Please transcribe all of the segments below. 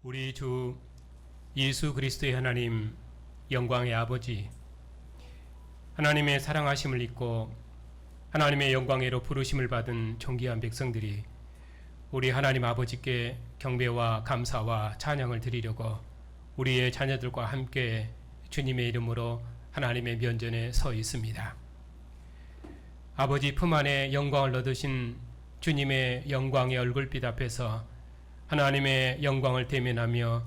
우리 주 예수 그리스도의 하나님, 영광의 아버지, 하나님의 사랑하심을 입고 하나님의 영광으로 부르심을 받은 존귀한 백성들이 우리 하나님 아버지께 경배와 감사와 찬양을 드리려고 우리의 자녀들과 함께 주님의 이름으로 하나님의 면전에 서 있습니다. 아버지 품 안에 영광을 얻으신 주님의 영광의 얼굴빛 앞에서 하나님의 영광을 대면하며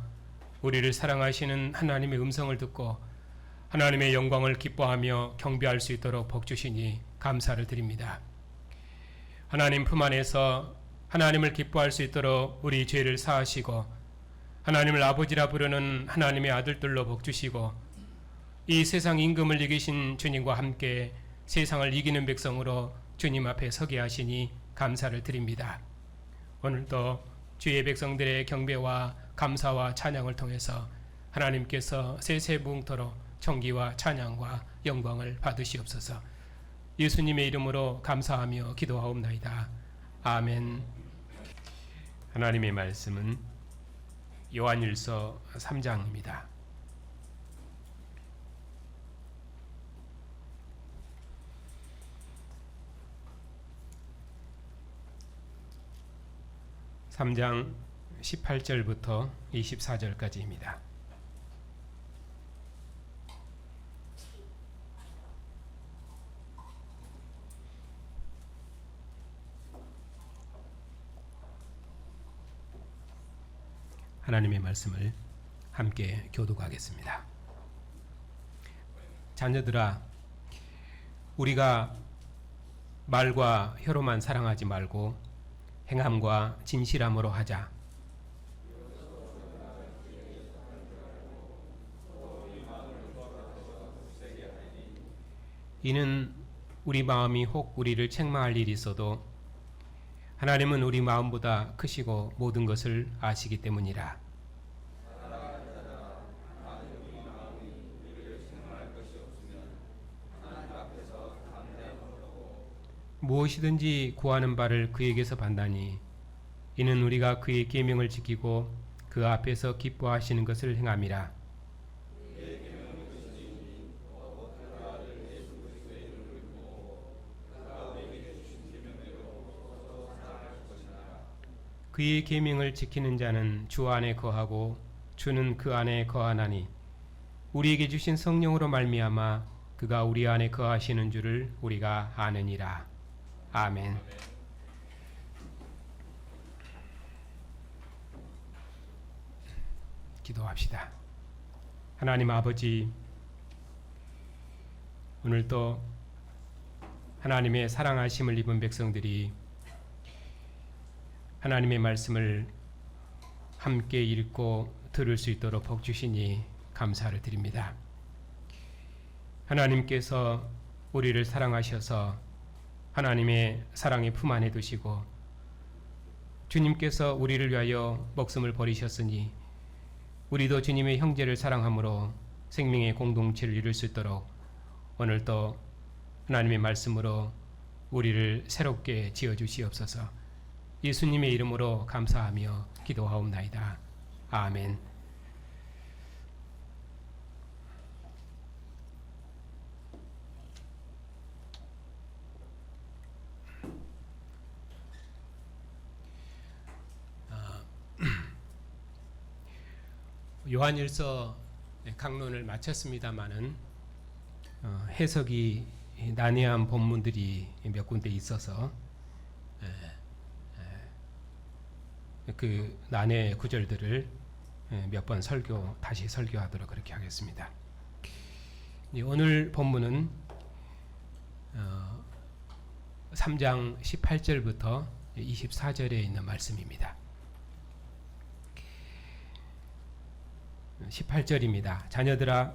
우리를 사랑하시는 하나님의 음성을 듣고 하나님의 영광을 기뻐하며 경배할 수 있도록 복주시니 감사를 드립니다. 하나님 품 안에서 하나님을 기뻐할 수 있도록 우리 죄를 사하시고 하나님을 아버지라 부르는 하나님의 아들들로 복주시고 이 세상 임금을 이기신 주님과 함께 세상을 이기는 백성으로 주님 앞에 서게 하시니 감사를 드립니다. 오늘도 주의 백성들의 경배와 감사와 찬양을 통해서 하나님께서 세세무응토록 존귀와 찬양과 영광을 받으시옵소서. 예수님의 이름으로 감사하며 기도하옵나이다. 아멘. 하나님의 말씀은 요한일서 3장입니다. (3장) 18절부터 24절까지입니다. 하나님의 말씀을 함께 교독하겠습니다. 자녀들아, 우리가 말과 혀로만 사랑하지 말고 행함과 진실함으로 하자. 이는 우리 마음이 혹 우리를 책망할 일이 있어도 하나님은 우리 마음보다 크시고 모든 것을 아시기 때문이라. 무엇이든지 구하는 바를 그에게서 받나니 이는 우리가 그의 계명을 지키고 그 앞에서 기뻐하시는 것을 행함이라. 그의 계명을 지키는 자는 주 안에 거하고 주는 그 안에 거하나니 우리에게 주신 성령으로 말미암아 그가 우리 안에 거하시는 줄을 우리가 아느니라. 아멘. 기도합시다. 하나님 아버지, 오늘도 하나님의 사랑하심을 입은 백성들이 하나님의 말씀을 함께 읽고 들을 수 있도록 복주시니 감사를 드립니다. 하나님께서 우리를 사랑하셔서 하나님의 사랑의 품 안에 두시고 주님께서 우리를 위하여 목숨을 버리셨으니 우리도 주님의 형제를 사랑함으로 생명의 공동체를 이룰 수 있도록 오늘도 하나님의 말씀으로 우리를 새롭게 지어주시옵소서. 예수님의 이름으로 감사하며 기도하옵나이다. 아멘. 요한일서 강론을 마쳤습니다마는 해석이 난해한 본문들이 몇 군데 있어서 그 난해 구절들을 몇 번 다시 설교하도록 그렇게 하겠습니다. 오늘 본문은 3장 18절부터 24절에 있는 말씀입니다. 18절입니다. 자녀들아,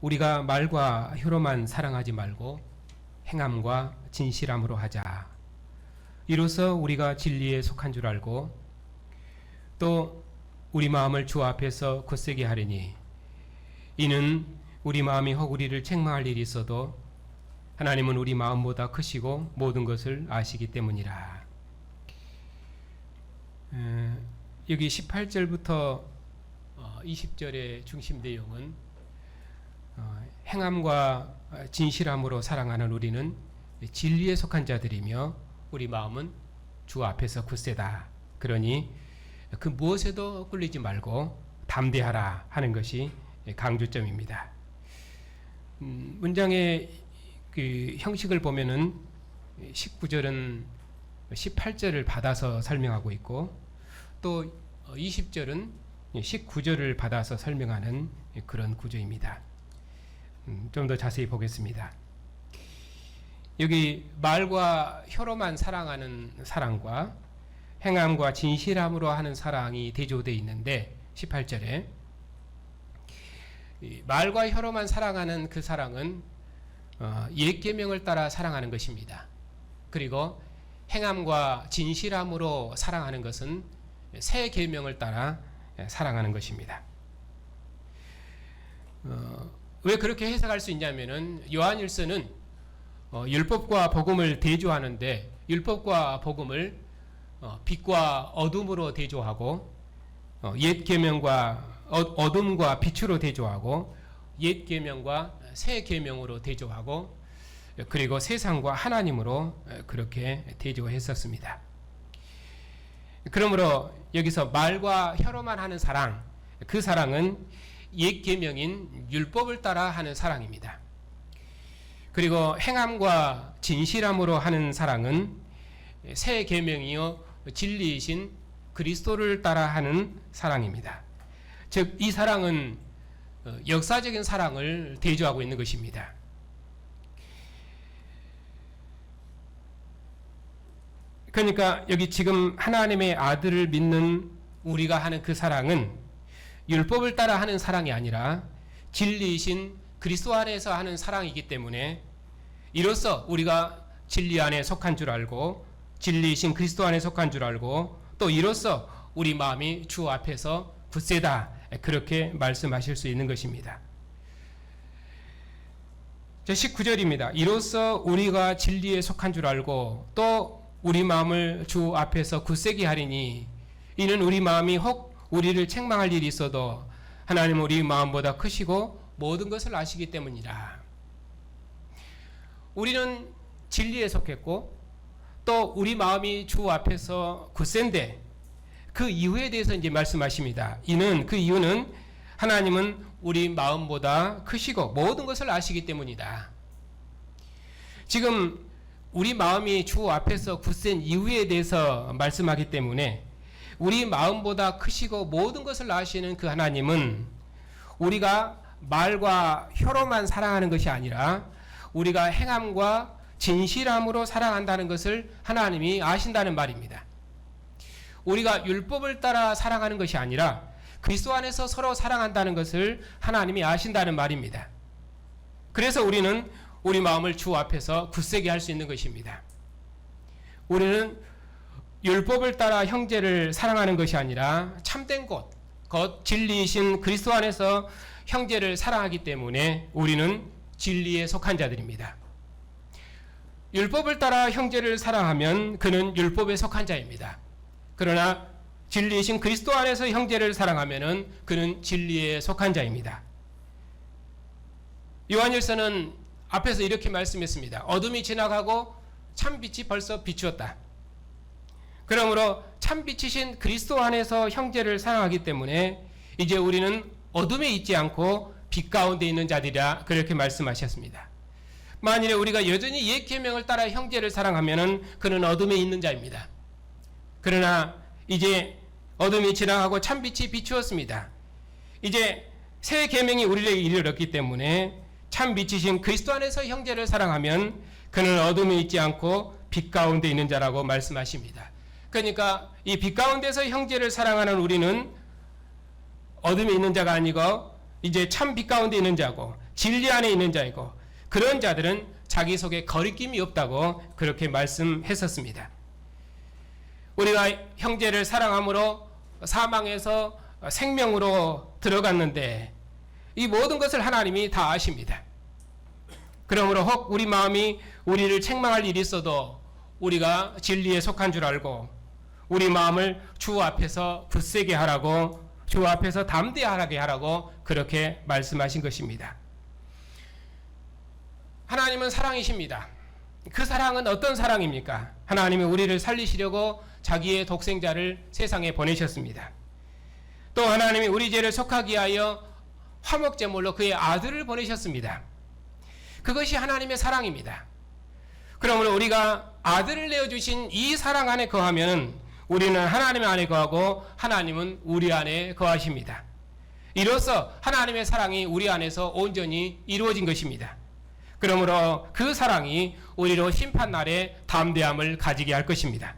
우리가 말과 혀로만 사랑하지 말고 행함과 진실함으로 하자. 이로써 우리가 진리에 속한 줄 알고 또 우리 마음을 주 앞에서 굳세게 하리니 이는 우리 마음이 혹 우리를 책망할 일이 있어도 하나님은 우리 마음보다 크시고 모든 것을 아시기 때문이라. 여기 18절부터 20절의 중심 내용은 행함과 진실함으로 사랑하는 우리는 진리에 속한 자들이며 우리 마음은 주 앞에서 굳세다. 그러니 그 무엇에도 꿀리지 말고 담대하라 하는 것이 강조점입니다. 문장의 그 형식을 보면은 19절은 18절을 받아서 설명하고 있고 또 20절은 19절을 받아서 설명하는 그런 구조입니다. 좀 더 자세히 보겠습니다. 여기 말과 혀로만 사랑하는 사랑과 행함과 진실함으로 하는 사랑이 대조되어 있는데 18절에 말과 혀로만 사랑하는 그 사랑은 옛 계명을 따라 사랑하는 것입니다. 그리고 행함과 진실함으로 사랑하는 것은 새 계명을 따라 사랑하는 것입니다. 왜 그렇게 해석할 수 있냐면은 요한일서는 율법과 복음을 대조하는데 율법과 복음을 빛과 어둠으로 대조하고 옛 계명과 어둠과 빛으로 대조하고 옛 계명과 새 계명으로 대조하고 그리고 세상과 하나님으로 그렇게 대조했었습니다. 그러므로 여기서 말과 혀로만 하는 사랑, 그 사랑은 옛 계명인 율법을 따라 하는 사랑입니다. 그리고 행함과 진실함으로 하는 사랑은 새 계명이요 진리이신 그리스도를 따라 하는 사랑입니다. 즉 이 사랑은 역사적인 사랑을 대조하고 있는 것입니다. 그러니까 여기 지금 하나님의 아들을 믿는 우리가 하는 그 사랑은 율법을 따라 하는 사랑이 아니라 진리이신 그리스도 안에서 하는 사랑이기 때문에 이로써 우리가 진리 안에 속한 줄 알고 진리이신 그리스도 안에 속한 줄 알고 또 이로써 우리 마음이 주 앞에서 굳세다 그렇게 말씀하실 수 있는 것입니다. 19절입니다. 이로써 우리가 진리에 속한 줄 알고 또 우리 마음을 주 앞에서 굳세게 하리니 이는 우리 마음이 혹 우리를 책망할 일이 있어도 하나님은 우리 마음보다 크시고 모든 것을 아시기 때문이라. 우리는 진리에 속했고 또 우리 마음이 주 앞에서 굳센데 그 이유에 대해서 이제 말씀하십니다. 그 이유는 하나님은 우리 마음보다 크시고 모든 것을 아시기 때문이다. 지금 우리 마음이 주 앞에서 굳센 이유에 대해서 말씀하기 때문에 우리 마음보다 크시고 모든 것을 아시는 그 하나님은 우리가 말과 혀로만 사랑하는 것이 아니라 우리가 행함과 진실함으로 사랑한다는 것을 하나님이 아신다는 말입니다. 우리가 율법을 따라 사랑하는 것이 아니라 그리스도 안에서 서로 사랑한다는 것을 하나님이 아신다는 말입니다. 그래서 우리는 우리 마음을 주 앞에서 굳세게 할 수 있는 것입니다. 우리는 율법을 따라 형제를 사랑하는 것이 아니라 참된 것, 진리이신 그리스도 안에서 형제를 사랑하기 때문에 우리는 진리에 속한 자들입니다. 율법을 따라 형제를 사랑하면 그는 율법에 속한 자입니다. 그러나 진리이신 그리스도 안에서 형제를 사랑하면 그는 진리에 속한 자입니다. 요한일서는 앞에서 이렇게 말씀했습니다. 어둠이 지나가고 참빛이 벌써 비추었다. 그러므로 참빛이신 그리스도 안에서 형제를 사랑하기 때문에 이제 우리는 어둠에 있지 않고 빛 가운데 있는 자들이라 그렇게 말씀하셨습니다. 만일에 우리가 여전히 옛 계명을 따라 형제를 사랑하면 그는 어둠에 있는 자입니다. 그러나 이제 어둠이 지나가고 참빛이 비추었습니다. 이제 새 계명이 우리에게 이르렀기 때문에 참빛이신 그리스도 안에서 형제를 사랑하면 그는 어둠에 있지 않고 빛 가운데 있는 자라고 말씀하십니다. 그러니까 이 빛 가운데서 형제를 사랑하는 우리는 어둠에 있는 자가 아니고 이제 참 빛 가운데 있는 자고 진리 안에 있는 자이고 그런 자들은 자기 속에 거리낌이 없다고 그렇게 말씀했었습니다. 우리가 형제를 사랑함으로 사망에서 생명으로 들어갔는데 이 모든 것을 하나님이 다 아십니다. 그러므로 혹 우리 마음이 우리를 책망할 일이 있어도 우리가 진리에 속한 줄 알고 우리 마음을 주 앞에서 굳세게 하라고, 주 앞에서 담대하게 하라고 그렇게 말씀하신 것입니다. 하나님은 사랑이십니다. 그 사랑은 어떤 사랑입니까? 하나님이 우리를 살리시려고 자기의 독생자를 세상에 보내셨습니다. 또 하나님이 우리 죄를 속하기 위하여 화목제물로 그의 아들을 보내셨습니다. 그것이 하나님의 사랑입니다. 그러므로 우리가 아들을 내어주신 이 사랑 안에 거하면 우리는 하나님 안에 거하고 하나님은 우리 안에 거하십니다. 이로써 하나님의 사랑이 우리 안에서 온전히 이루어진 것입니다. 그러므로 그 사랑이 우리로 심판날에 담대함을 가지게 할 것입니다.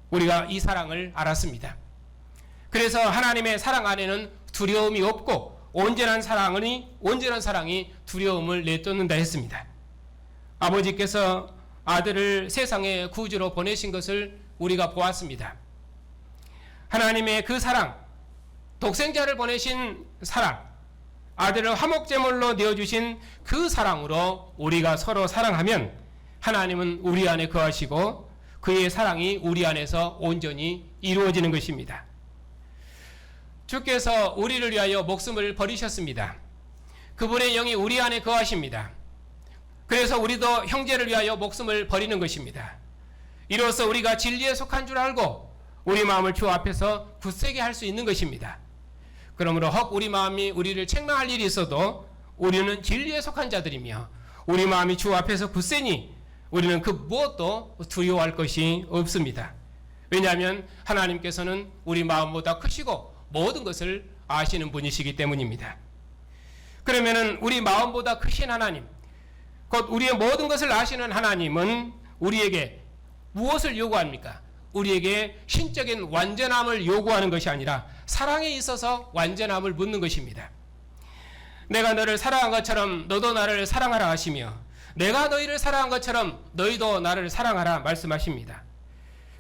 우리가 이 사랑을 알았습니다. 그래서 하나님의 사랑 안에는 두려움이 없고 온전한 사랑이 두려움을 내쫓는다 했습니다. 아버지께서 아들을 세상에 구주로 보내신 것을 우리가 보았습니다. 하나님의 그 사랑, 독생자를 보내신 사랑, 아들을 화목제물로 내어주신 그 사랑으로 우리가 서로 사랑하면 하나님은 우리 안에 거하시고 그의 사랑이 우리 안에서 온전히 이루어지는 것입니다. 주께서 우리를 위하여 목숨을 버리셨습니다. 그분의 영이 우리 안에 거하십니다. 그래서 우리도 형제를 위하여 목숨을 버리는 것입니다. 이로써 우리가 진리에 속한 줄 알고 우리 마음을 주 앞에서 굳세게 할 수 있는 것입니다. 그러므로 혹 우리 마음이 우리를 책망할 일이 있어도 우리는 진리에 속한 자들이며 우리 마음이 주 앞에서 굳세니 우리는 그 무엇도 두려워할 것이 없습니다. 왜냐하면 하나님께서는 우리 마음보다 크시고 모든 것을 아시는 분이시기 때문입니다. 그러면은 우리 마음보다 크신 하나님, 곧 우리의 모든 것을 아시는 하나님은 우리에게 무엇을 요구합니까? 우리에게 신적인 완전함을 요구하는 것이 아니라 사랑에 있어서 완전함을 묻는 것입니다. 내가 너를 사랑한 것처럼 너도 나를 사랑하라 하시며 내가 너희를 사랑한 것처럼 너희도 나를 사랑하라 말씀하십니다.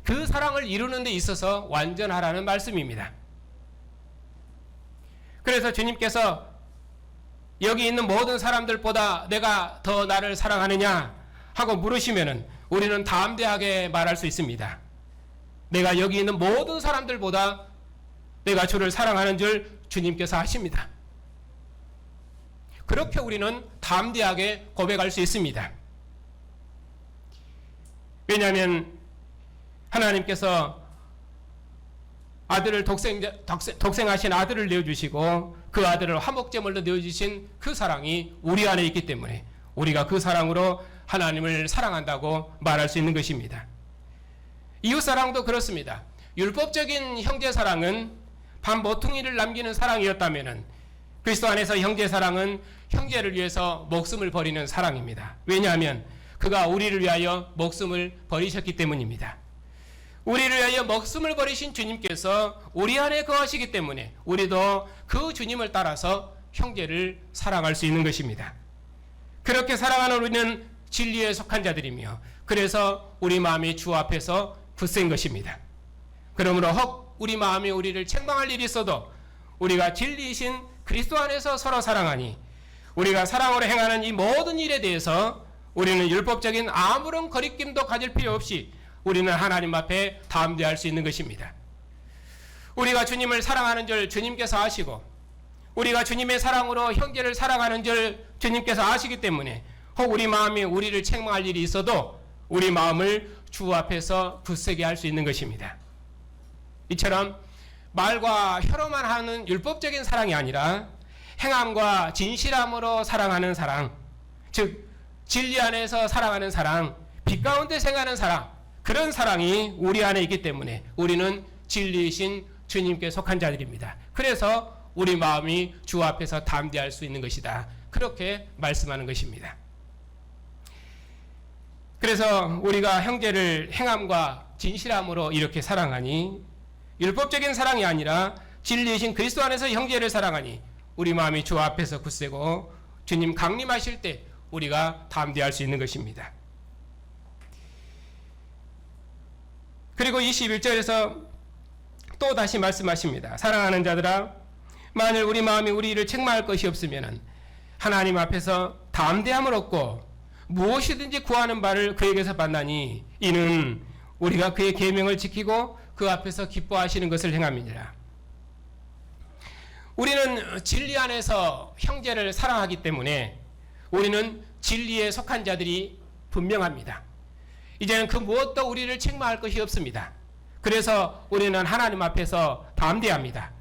그 사랑을 이루는 데 있어서 완전하라는 말씀입니다. 그래서 주님께서 여기 있는 모든 사람들보다 내가 더 나를 사랑하느냐 하고 물으시면은 우리는 담대하게 말할 수 있습니다. 내가 여기 있는 모든 사람들보다 내가 주를 사랑하는 줄 주님께서 아십니다. 그렇게 우리는 담대하게 고백할 수 있습니다. 왜냐하면 하나님께서 아들을 독생하신 아들을 내어주시고 그 아들을 화목제물로 내어주신 그 사랑이 우리 안에 있기 때문에 우리가 그 사랑으로 하나님을 사랑한다고 말할 수 있는 것입니다. 이웃사랑도 그렇습니다. 율법적인 형제사랑은 반모퉁이를 남기는 사랑이었다면 그리스도 안에서 형제사랑은 형제를 위해서 목숨을 버리는 사랑입니다. 왜냐하면 그가 우리를 위하여 목숨을 버리셨기 때문입니다. 우리를 위하여 목숨을 버리신 주님께서 우리 안에 거하시기 때문에 우리도 그 주님을 따라서 형제를 사랑할 수 있는 것입니다. 그렇게 사랑하는 우리는 진리에 속한 자들이며 그래서 우리 마음이 주 앞에서 굳센 것입니다. 그러므로 혹 우리 마음이 우리를 책망할 일이 있어도 우리가 진리이신 그리스도 안에서 서로 사랑하니 우리가 사랑으로 행하는 이 모든 일에 대해서 우리는 율법적인 아무런 거리낌도 가질 필요 없이 우리는 하나님 앞에 담대할 수 있는 것입니다. 우리가 주님을 사랑하는 줄 주님께서 아시고 우리가 주님의 사랑으로 형제를 사랑하는 줄 주님께서 아시기 때문에 혹 우리 마음이 우리를 책망할 일이 있어도 우리 마음을 주 앞에서 굳세게 할 수 있는 것입니다. 이처럼 말과 혀로만 하는 율법적인 사랑이 아니라 행함과 진실함으로 사랑하는 사랑, 즉 진리 안에서 사랑하는 사랑, 빛 가운데 생하는 사랑, 그런 사랑이 우리 안에 있기 때문에 우리는 진리이신 주님께 속한 자들입니다. 그래서 우리 마음이 주 앞에서 담대할 수 있는 것이다. 그렇게 말씀하는 것입니다. 그래서 우리가 형제를 행함과 진실함으로 이렇게 사랑하니 율법적인 사랑이 아니라 진리이신 그리스도 안에서 형제를 사랑하니 우리 마음이 주 앞에서 굳세고 주님 강림하실 때 우리가 담대할 수 있는 것입니다. 그리고 21절에서 또 다시 말씀하십니다. 사랑하는 자들아, 만일 우리 마음이 우리를 책망할 것이 없으면 하나님 앞에서 담대함을 얻고 무엇이든지 구하는 바를 그에게서 받나니 이는 우리가 그의 계명을 지키고 그 앞에서 기뻐하시는 것을 행함이니라. 우리는 진리 안에서 형제를 사랑하기 때문에 우리는 진리에 속한 자들이 분명합니다. 이제는 그 무엇도 우리를 책망할 것이 없습니다. 그래서 우리는 하나님 앞에서 담대합니다.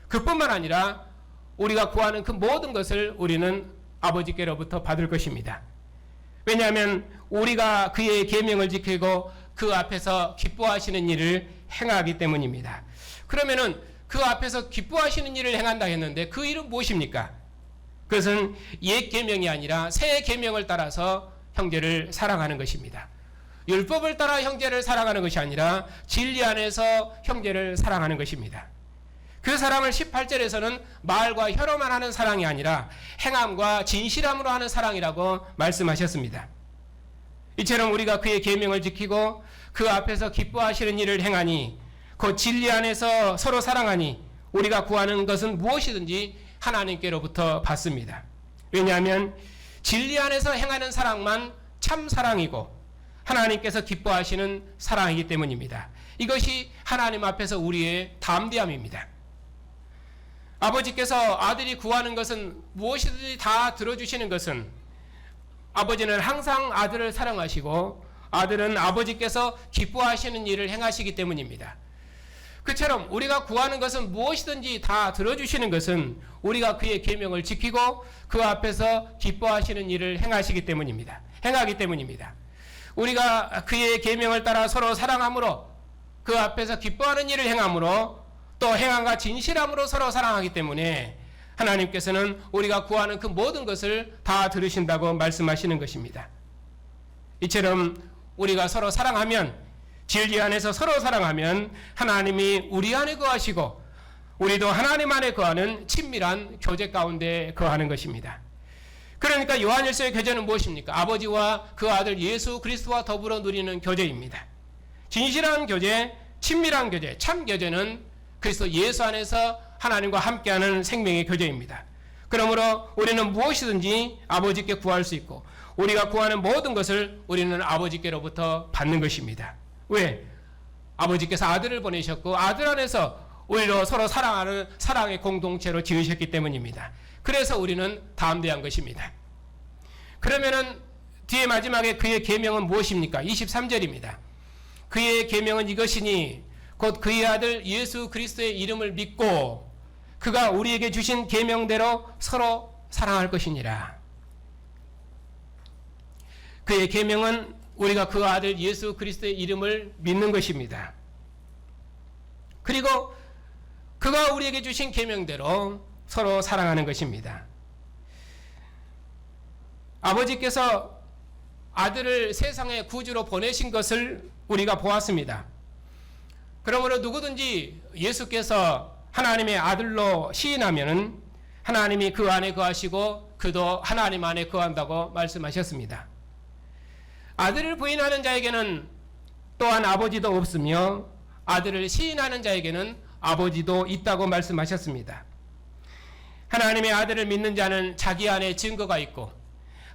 그뿐만 아니라 우리가 구하는 그 모든 것을 우리는 아버지께로부터 받을 것입니다. 왜냐하면 우리가 그의 계명을 지키고 그 앞에서 기뻐하시는 일을 행하기 때문입니다. 그러면은 그 앞에서 기뻐하시는 일을 행한다 했는데 그 일은 무엇입니까? 그것은 옛 계명이 아니라 새 계명을 따라서 형제를 사랑하는 것입니다. 율법을 따라 형제를 사랑하는 것이 아니라 진리 안에서 형제를 사랑하는 것입니다. 그 사랑을 18절에서는 말과 혀로만 하는 사랑이 아니라 행함과 진실함으로 하는 사랑이라고 말씀하셨습니다. 이처럼 우리가 그의 계명을 지키고 그 앞에서 기뻐하시는 일을 행하니 그 진리 안에서 서로 사랑하니 우리가 구하는 것은 무엇이든지 하나님께로부터 받습니다. 왜냐하면 진리 안에서 행하는 사랑만 참 사랑이고 하나님께서 기뻐하시는 사랑이기 때문입니다. 이것이 하나님 앞에서 우리의 담대함입니다. 아버지께서 아들이 구하는 것은 무엇이든지 다 들어주시는 것은 아버지는 항상 아들을 사랑하시고 아들은 아버지께서 기뻐하시는 일을 행하시기 때문입니다. 그처럼 우리가 구하는 것은 무엇이든지 다 들어주시는 것은 우리가 그의 계명을 지키고 그 앞에서 기뻐하시는 일을 행하기 때문입니다. 우리가 그의 계명을 따라 서로 사랑함으로 그 앞에서 기뻐하는 일을 행함으로 또 행함과 진실함으로 서로 사랑하기 때문에 하나님께서는 우리가 구하는 그 모든 것을 다 들으신다고 말씀하시는 것입니다. 이처럼 우리가 서로 사랑하면 진리 안에서 서로 사랑하면 하나님이 우리 안에 거하시고 우리도 하나님 안에 거하는 친밀한 교제 가운데 거하는 것입니다. 그러니까 요한일서의 교제는 무엇입니까? 아버지와 그 아들 예수 그리스도와 더불어 누리는 교제입니다. 진실한 교제, 친밀한 교제, 참 교제는 그리스도 예수 안에서 하나님과 함께하는 생명의 교제입니다. 그러므로 우리는 무엇이든지 아버지께 구할 수 있고 우리가 구하는 모든 것을 우리는 아버지께로부터 받는 것입니다. 왜? 아버지께서 아들을 보내셨고 아들 안에서 우리로 서로 사랑하는 사랑의 공동체로 지으셨기 때문입니다. 그래서 우리는 담대한 것입니다. 그러면은 뒤에 마지막에 그의 계명은 무엇입니까? 23절입니다. 그의 계명은 이것이니 곧 그의 아들 예수 그리스도의 이름을 믿고 그가 우리에게 주신 계명대로 서로 사랑할 것이니라. 그의 계명은 우리가 그 아들 예수 그리스도의 이름을 믿는 것입니다. 그리고 그가 우리에게 주신 계명대로 서로 사랑하는 것입니다. 아버지께서 아들을 세상의 구주로 보내신 것을 우리가 보았습니다. 그러므로 누구든지 예수께서 하나님의 아들로 시인하면 하나님이 그 안에 거하시고 그도 하나님 안에 거한다고 말씀하셨습니다. 아들을 부인하는 자에게는 또한 아버지도 없으며 아들을 시인하는 자에게는 아버지도 있다고 말씀하셨습니다. 하나님의 아들을 믿는 자는 자기 안에 증거가 있고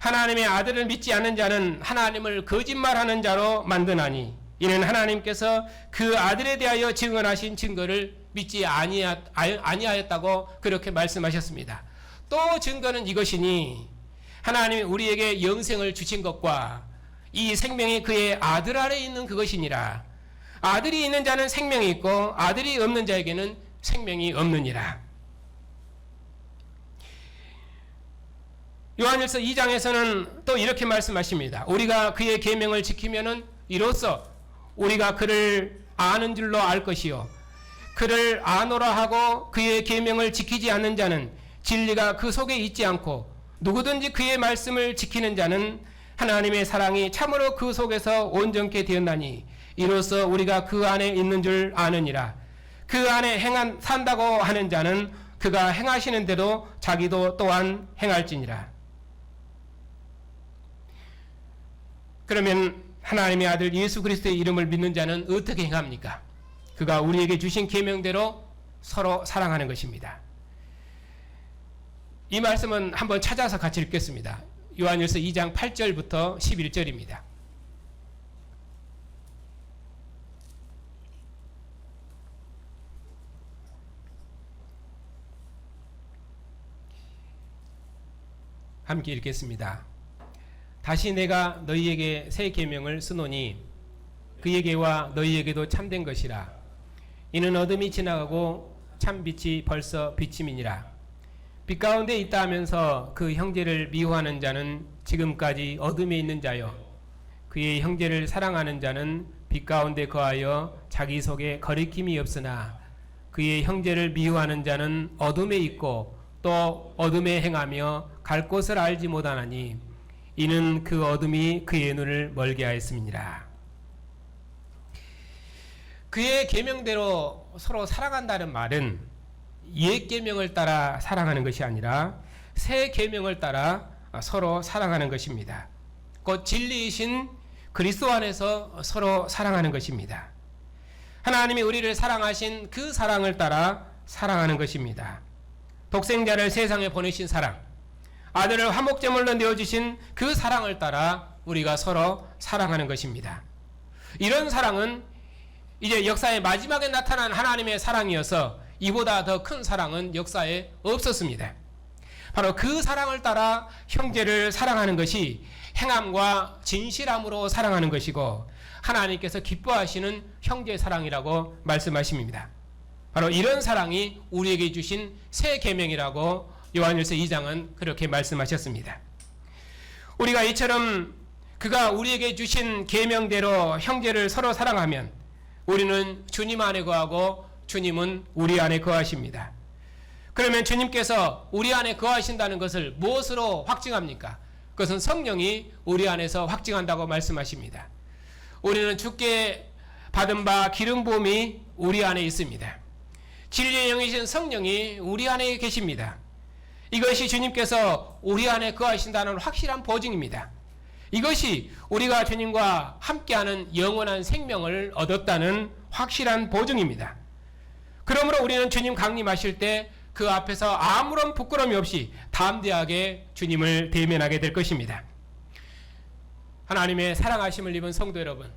하나님의 아들을 믿지 않는 자는 하나님을 거짓말하는 자로 만드나니 이는 하나님께서 그 아들에 대하여 증언하신 증거를 믿지 아니하였다고 그렇게 말씀하셨습니다. 또 증거는 이것이니 하나님이 우리에게 영생을 주신 것과 이 생명이 그의 아들 안에 있는 그것이니라. 아들이 있는 자는 생명이 있고 아들이 없는 자에게는 생명이 없느니라. 요한일서 2장에서는 또 이렇게 말씀하십니다. 우리가 그의 계명을 지키면은 이로써 우리가 그를 아는 줄로 알 것이요 그를 아노라 하고 그의 계명을 지키지 않는 자는 진리가 그 속에 있지 않고 누구든지 그의 말씀을 지키는 자는 하나님의 사랑이 참으로 그 속에서 온전케 되었나니 이로써 우리가 그 안에 있는 줄 아느니라. 그 안에 산다고 하는 자는 그가 행하시는 대로 자기도 또한 행할지니라. 그러면 하나님의 아들 예수 그리스도의 이름을 믿는 자는 어떻게 행합니까? 그가 우리에게 주신 계명대로 서로 사랑하는 것입니다. 이 말씀은 한번 찾아서 같이 읽겠습니다. 요한일서 2장 8절부터 11절입니다. 함께 읽겠습니다. 다시 내가 너희에게 새 계명을 쓰노니 그에게와 너희에게도 참된 것이라. 이는 어둠이 지나가고 참 빛이 벌써 비침이니라. 빛 가운데 있다 하면서 그 형제를 미워하는 자는 지금까지 어둠에 있는 자요, 그의 형제를 사랑하는 자는 빛 가운데 거하여 자기 속에 거리낌이 없으나 그의 형제를 미워하는 자는 어둠에 있고 또 어둠에 행하며 갈 곳을 알지 못하나니 이는 그 어둠이 그의 눈을 멀게 하였음이니라. 그의 계명대로 서로 사랑한다는 말은 옛 계명을 따라 사랑하는 것이 아니라 새 계명을 따라 서로 사랑하는 것입니다. 곧 진리이신 그리스도 안에서 서로 사랑하는 것입니다. 하나님이 우리를 사랑하신 그 사랑을 따라 사랑하는 것입니다. 독생자를 세상에 보내신 사랑, 아들을 화목제물로 내어주신 그 사랑을 따라 우리가 서로 사랑하는 것입니다. 이런 사랑은 이제 역사의 마지막에 나타난 하나님의 사랑이어서 이보다 더 큰 사랑은 역사에 없었습니다. 바로 그 사랑을 따라 형제를 사랑하는 것이 행함과 진실함으로 사랑하는 것이고 하나님께서 기뻐하시는 형제 사랑이라고 말씀하십니다. 바로 이런 사랑이 우리에게 주신 새 계명이라고 요한일서 2장은 그렇게 말씀하셨습니다. 우리가 이처럼 그가 우리에게 주신 계명대로 형제를 서로 사랑하면 우리는 주님 안에 거하고 주님은 우리 안에 거하십니다. 그러면 주님께서 우리 안에 거하신다는 것을 무엇으로 확증합니까? 그것은 성령이 우리 안에서 확증한다고 말씀하십니다. 우리는 주께 받은 바 기름 부음이 우리 안에 있습니다. 진리의 영이신 성령이 우리 안에 계십니다. 이것이 주님께서 우리 안에 거하신다는 확실한 보증입니다. 이것이 우리가 주님과 함께하는 영원한 생명을 얻었다는 확실한 보증입니다. 그러므로 우리는 주님 강림하실 때 그 앞에서 아무런 부끄러움이 없이 담대하게 주님을 대면하게 될 것입니다. 하나님의 사랑하심을 입은 성도 여러분,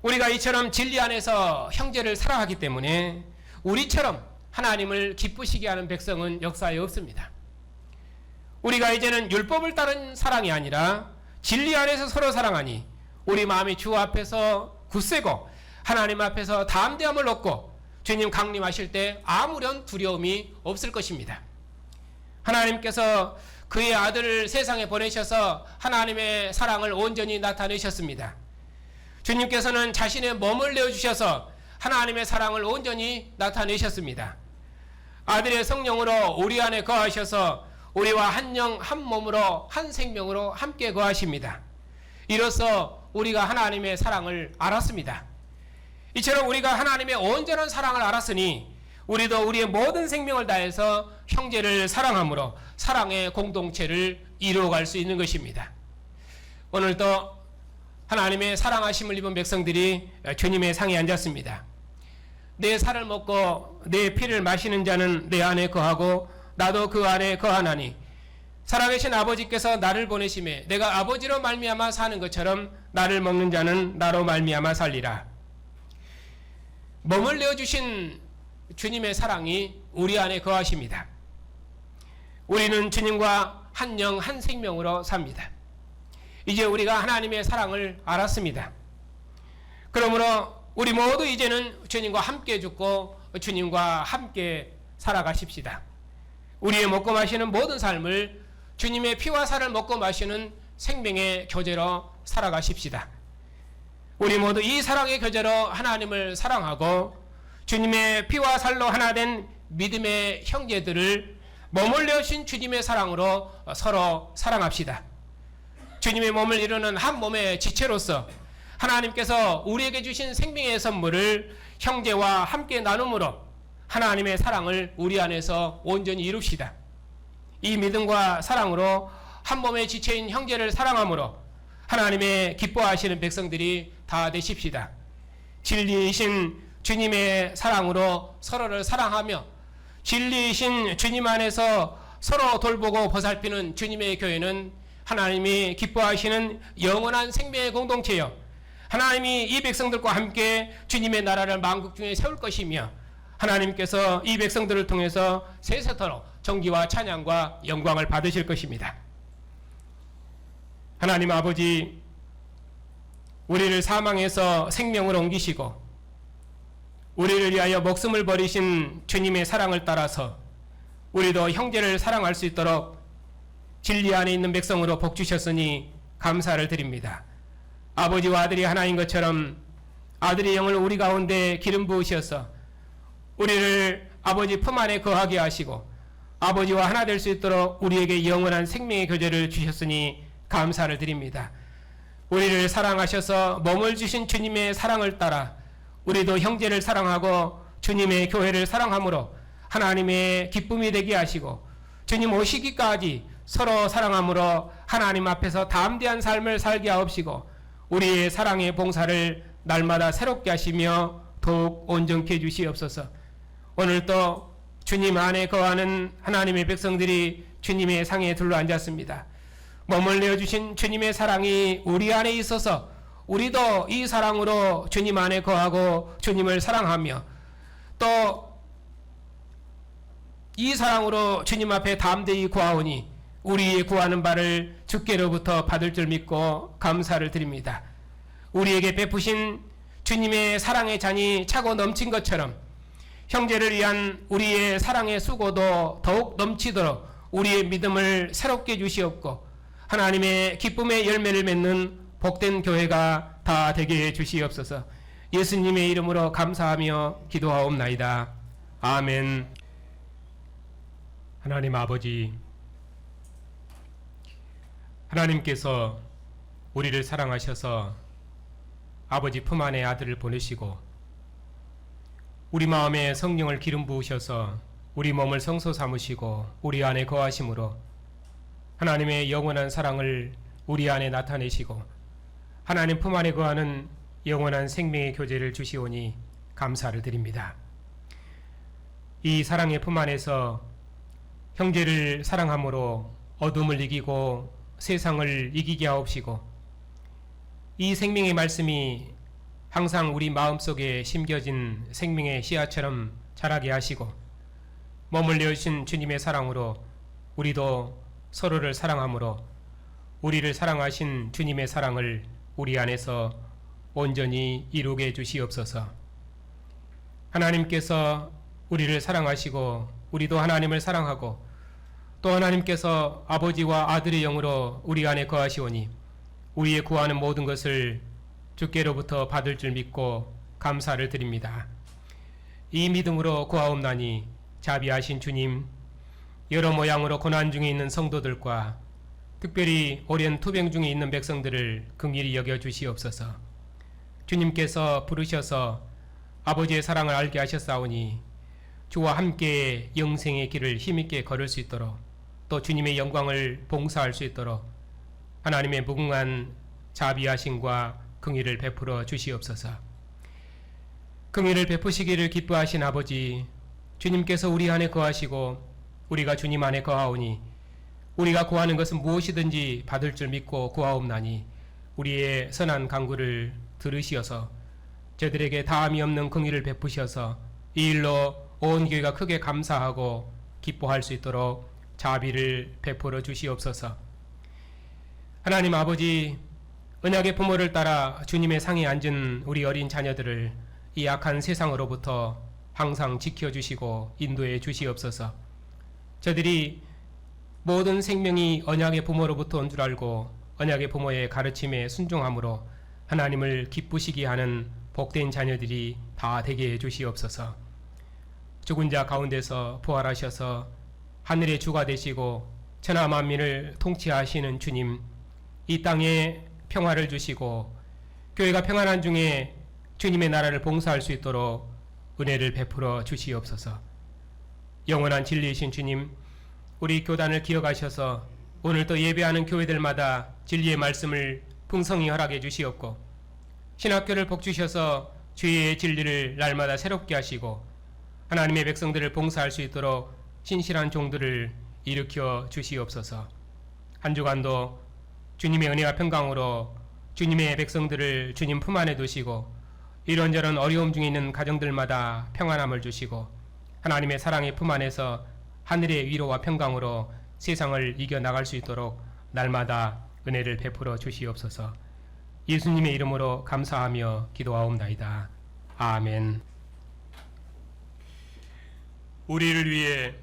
우리가 이처럼 진리 안에서 형제를 사랑하기 때문에 우리처럼 하나님을 기쁘시게 하는 백성은 역사에 없습니다. 우리가 이제는 율법을 따른 사랑이 아니라 진리 안에서 서로 사랑하니 우리 마음이 주 앞에서 굳세고 하나님 앞에서 담대함을 얻고 주님 강림하실 때 아무런 두려움이 없을 것입니다. 하나님께서 그의 아들을 세상에 보내셔서 하나님의 사랑을 온전히 나타내셨습니다. 주님께서는 자신의 몸을 내어주셔서 하나님의 사랑을 온전히 나타내셨습니다. 아들의 성령으로 우리 안에 거하셔서 우리와 한 영 한 몸으로 한 생명으로 함께 거하십니다. 이로써 우리가 하나님의 사랑을 알았습니다. 이처럼 우리가 하나님의 온전한 사랑을 알았으니 우리도 우리의 모든 생명을 다해서 형제를 사랑함으로 사랑의 공동체를 이루어갈 수 있는 것입니다. 오늘도 하나님의 사랑하심을 입은 백성들이 주님의 상에 앉았습니다. 내 살을 먹고 내 피를 마시는 자는 내 안에 거하고 나도 그 안에 거하나니 살아계신 아버지께서 나를 보내심에 내가 아버지로 말미암아 사는 것처럼 나를 먹는 자는 나로 말미암아 살리라. 몸을 내어주신 주님의 사랑이 우리 안에 거하십니다. 우리는 주님과 한 영 한 생명으로 삽니다. 이제 우리가 하나님의 사랑을 알았습니다. 그러므로 우리 모두 이제는 주님과 함께 죽고 주님과 함께 살아가십시다. 우리의 먹고 마시는 모든 삶을 주님의 피와 살을 먹고 마시는 생명의 교제로 살아가십시다. 우리 모두 이 사랑의 교제로 하나님을 사랑하고 주님의 피와 살로 하나 된 믿음의 형제들을 몸을 내어신 주님의 사랑으로 서로 사랑합시다. 주님의 몸을 이루는 한 몸의 지체로서 하나님께서 우리에게 주신 생명의 선물을 형제와 함께 나눔으로 하나님의 사랑을 우리 안에서 온전히 이룹시다. 이 믿음과 사랑으로 한 몸의 지체인 형제를 사랑함으로 하나님의 기뻐하시는 백성들이 다 되십시다. 진리이신 주님의 사랑으로 서로를 사랑하며 진리이신 주님 안에서 서로 돌보고 보살피는 주님의 교회는 하나님이 기뻐하시는 영원한 생명의 공동체요, 하나님이 이 백성들과 함께 주님의 나라를 만국 중에 세울 것이며 하나님께서 이 백성들을 통해서 세세토록 존귀와 찬양과 영광을 받으실 것입니다. 하나님 아버지, 우리를 사망에서 생명으로 옮기시고 우리를 위하여 목숨을 버리신 주님의 사랑을 따라서 우리도 형제를 사랑할 수 있도록 진리 안에 있는 백성으로 복 주셨으니 감사를 드립니다. 아버지와 아들이 하나인 것처럼 아들의 영을 우리 가운데 기름 부으셔서 우리를 아버지 품 안에 거하게 하시고 아버지와 하나 될 수 있도록 우리에게 영원한 생명의 교제를 주셨으니 감사를 드립니다. 우리를 사랑하셔서 몸을 주신 주님의 사랑을 따라 우리도 형제를 사랑하고 주님의 교회를 사랑함으로 하나님의 기쁨이 되게 하시고 주님 오시기까지 서로 사랑함으로 하나님 앞에서 담대한 삶을 살게 하옵시고 우리의 사랑의 봉사를 날마다 새롭게 하시며 더욱 온전케 해주시옵소서. 오늘도 주님 안에 거하는 하나님의 백성들이 주님의 상에 둘러앉았습니다. 몸을 내어주신 주님의 사랑이 우리 안에 있어서 우리도 이 사랑으로 주님 안에 거하고 주님을 사랑하며 또 이 사랑으로 주님 앞에 담대히 구하오니 우리의 구하는 바를 주께로부터 받을 줄 믿고 감사를 드립니다. 우리에게 베푸신 주님의 사랑의 잔이 차고 넘친 것처럼 형제를 위한 우리의 사랑의 수고도 더욱 넘치도록 우리의 믿음을 새롭게 주시옵고 하나님의 기쁨의 열매를 맺는 복된 교회가 다 되게 해 주시옵소서. 예수님의 이름으로 감사하며 기도하옵나이다. 아멘. 하나님 아버지, 하나님께서 우리를 사랑하셔서 아버지 품 안에 아들을 보내시고 우리 마음에 성령을 기름 부으셔서 우리 몸을 성소 삼으시고 우리 안에 거하심으로 하나님의 영원한 사랑을 우리 안에 나타내시고 하나님 품 안에 거하는 영원한 생명의 교제를 주시오니 감사를 드립니다. 이 사랑의 품 안에서 형제를 사랑함으로 어둠을 이기고 세상을 이기게 하옵시고 이 생명의 말씀이 항상 우리 마음속에 심겨진 생명의 씨앗처럼 자라게 하시고 몸을 내어주신 주님의 사랑으로 우리도 서로를 사랑함으로 우리를 사랑하신 주님의 사랑을 우리 안에서 온전히 이루게 해주시옵소서. 하나님께서 우리를 사랑하시고 우리도 하나님을 사랑하고 또 하나님께서 아버지와 아들의 영으로 우리 안에 거하시오니 우리의 구하는 모든 것을 주께로부터 받을 줄 믿고 감사를 드립니다. 이 믿음으로 구하옵나니 자비하신 주님, 여러 모양으로 고난 중에 있는 성도들과 특별히 오랜 투병 중에 있는 백성들을 긍휼히 여겨 주시옵소서. 주님께서 부르셔서 아버지의 사랑을 알게 하셨사오니 주와 함께 영생의 길을 힘있게 걸을 수 있도록 또 주님의 영광을 봉사할 수 있도록 하나님의 무궁한 자비하심과 긍휼을 베풀어 주시옵소서. 긍휼을 베푸시기를 기뻐하신 아버지, 주님께서 우리 안에 거하시고 우리가 주님 안에 거하오니 우리가 구하는 것은 무엇이든지 받을 줄 믿고 구하옵나니 우리의 선한 간구를 들으시어서 저들에게 다함이 없는 긍휼을 베푸셔서 이 일로 온 교회가 크게 감사하고 기뻐할 수 있도록 자비를 베풀어 주시옵소서. 하나님 아버지, 언약의 부모를 따라 주님의 상에 앉은 우리 어린 자녀들을 이 악한 세상으로부터 항상 지켜주시고 인도해 주시옵소서. 저들이 모든 생명이 언약의 부모로부터 온 줄 알고 언약의 부모의 가르침에 순종함으로 하나님을 기쁘시게 하는 복된 자녀들이 다 되게 해 주시옵소서. 죽은 자 가운데서 부활하셔서 하늘의 주가 되시고 천하 만민을 통치하시는 주님, 이 땅에 평화를 주시고 교회가 평안한 중에 주님의 나라를 봉사할 수 있도록 은혜를 베풀어 주시옵소서. 영원한 진리이신 주님, 우리 교단을 기억하셔서 오늘도 예배하는 교회들마다 진리의 말씀을 풍성히 허락해 주시옵고 신학교를 복주셔서 주의 진리를 날마다 새롭게 하시고 하나님의 백성들을 봉사할 수 있도록 신실한 종들을 일으켜 주시옵소서. 한 주간도 주님의 은혜와 평강으로 주님의 백성들을 주님 품 안에 두시고 이런저런 어려움 중에 있는 가정들마다 평안함을 주시고 하나님의 사랑의 품 안에서 하늘의 위로와 평강으로 세상을 이겨나갈 수 있도록 날마다 은혜를 베풀어 주시옵소서. 예수님의 이름으로 감사하며 기도하옵나이다. 아멘. 우리를 위해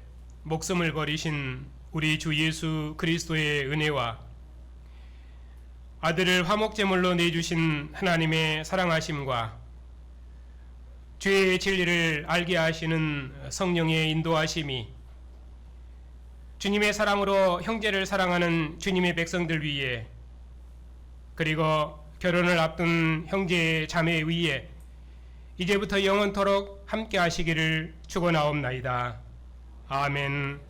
목숨을 버리신 우리 주 예수 그리스도의 은혜와 아들을 화목제물로 내주신 하나님의 사랑하심과 죄의 진리를 알게 하시는 성령의 인도하심이 주님의 사랑으로 형제를 사랑하는 주님의 백성들 위에, 그리고 결혼을 앞둔 형제 자매 위에 이제부터 영원토록 함께 하시기를 축원하옵나이다. 아멘.